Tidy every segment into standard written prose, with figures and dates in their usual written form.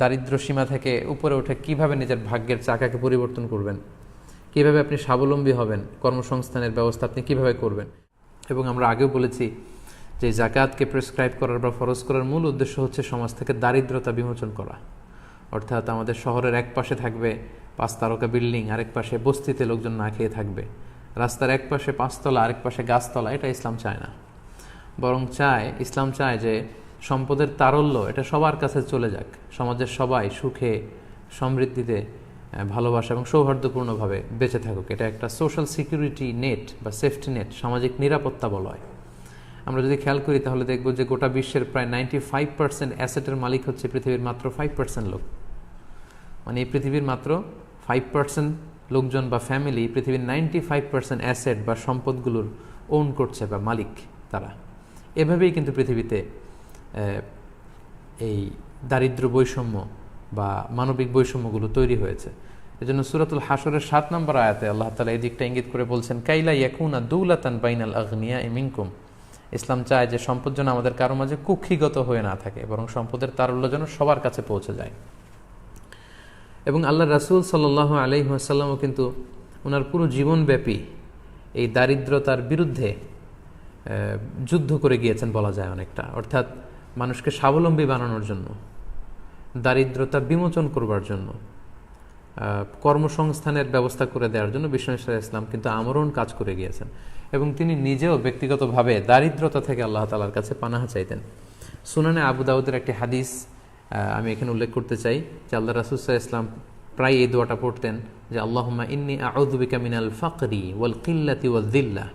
দারিদ্র সীমা থেকে উপরে উঠে কিভাবে নিজের ভাগ্যের চাকাকে পরিবর্তন করবেন, কিভাবে আপনি স্বাবলম্বী হবেন, কর্মসংস্থানের ব্যবস্থা আপনি কিভাবে করবেন। এবং আমরা আগেও বলেছি যে জাকাতকে প্রেসক্রাইব করার বা ফরজ করার মূল উদ্দেশ্য হচ্ছে সমাজ থেকে দারিদ্রতা বিমোচন করা। অর্থাৎ আমাদের শহরের এক পাশে থাকবে 5 তারকা বিল্ডিং, আরেক পাশে বস্তিতে লোকজন না খেয়ে থাকবে, রাস্তার এক পাশে 5 তলা আরেক পাশে গাছতলা, এটা ইসলাম চায় না। বরং ইসলাম চায় যে সম্পদের তারল্য এটা সবার কাছে চলে যাক, সমাজের সবাই সুখে সমৃদ্ধিতে ভালোবাসা এবং সৌহার্দ্যপূর্ণভাবে বেঁচে থাকুক। এটা একটা সোশ্যাল সিকিউরিটি নেট বা সেফটি নেট, সামাজিক নিরাপত্তা বলা হয়। আমরা যদি খেয়াল করি তাহলে দেখব যে গোটা বিশ্বের প্রায় 95% অ্যাসেটের মালিক হচ্ছে পৃথিবীর মাত্র 5% লোক। মানে এই পৃথিবীর মাত্র 5% লোকজন বা ফ্যামিলি পৃথিবীর 95% অ্যাসেট বা সম্পদগুলোর ওন করছে বা মালিক তারা। এভাবেই কিন্তু পৃথিবীতে এই দারিদ্র বৈষম্য বা মানবিক বৈষম্যগুলো তৈরি হয়েছে। এজন্য সূরাতুল হাশরের 7 নম্বর আয়াতে আল্লাহ তাআলা এই দিকটা ইঙ্গিত করে বলছেন, কাইলা ইয়াকুনা দুলাতান বাইনাল আগনিয়া মিনকুম। ইসলাম চায় যে সম্পদ যেন আমাদের কারো মাঝে কুক্ষিগত হয়ে না থাকে, বরং সম্পদের তারল্য যেন সবার কাছে পৌঁছে যায়। এবং আল্লাহ রাসূল সাল্লাল্লাহু আলাইহি ওয়াসাল্লামও কিন্তু ওনার পুরো জীবনব্যাপী এই দারিদ্রতার বিরুদ্ধে যুদ্ধ করে গিয়েছেন বলা যায় অনেকটা। অর্থাৎ মানুষকে স্বাবলম্বী বানানোর জন্য, দারিদ্রতা বিমোচন করবার জন্য, কর্মসংস্থানের ব্যবস্থা করে দেওয়ার জন্য বিশ্বনবী সাল্লাল্লাহু আলাইহি ওয়াসাল্লাম কিন্তু আমরণ কাজ করে গিয়েছেন। এবং তিনি নিজেও ব্যক্তিগতভাবে দারিদ্রতা থেকে আল্লাহ তাআলার কাছে পানাহা চাইতেন। সুনানে আবু দাউদের একটি হাদিস আমি এখানে উল্লেখ করতে চাই যে আল্লাহ রাসূল সাল্লাল্লাহু আলাইহি ওয়াসাল্লাম প্রায় এই দোয়াটা পড়তেন যে আল্লাহুম্মা ইন্নী আউযু বিকা মিনাল ফাকরি ওয়াল কিল্লাতি ওয়ায যিল্লা।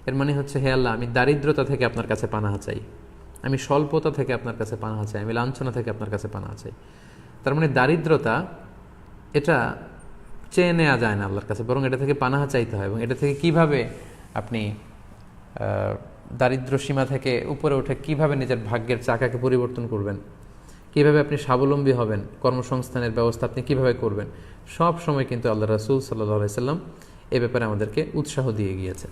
এর মানে হচ্ছে, হে আল্লাহ, আমি দারিদ্রতা থেকে আপনার কাছে পানাহা চাই, আমি স্বল্পতা থেকে আপনার কাছে পানাহা চাই, আমি লাঞ্ছনা থেকে আপনার কাছে পানাহা চাই। তার মানে দারিদ্রতা এটা চেয়ে নেওয়া যায় না আল্লাহর কাছে, বরং এটা থেকে পানাহা চাইতে হয়। এবং এটা থেকে কিভাবে আপনি দারিদ্র সীমা থেকে উপরে উঠে কিভাবে নিজের ভাগ্যের চাকাকে পরিবর্তন করবেন, কিভাবে আপনি স্বাবলম্বী হবেন, কর্মসংস্থানের ব্যবস্থা আপনি কিভাবে করবেন, সব সময় কিন্তু আল্লাহ রাসূল সাল্লাল্লাহু আলাইহি ওয়াসাল্লাম এ ব্যাপারে আমাদেরকে উৎসাহ দিয়ে গিয়েছে।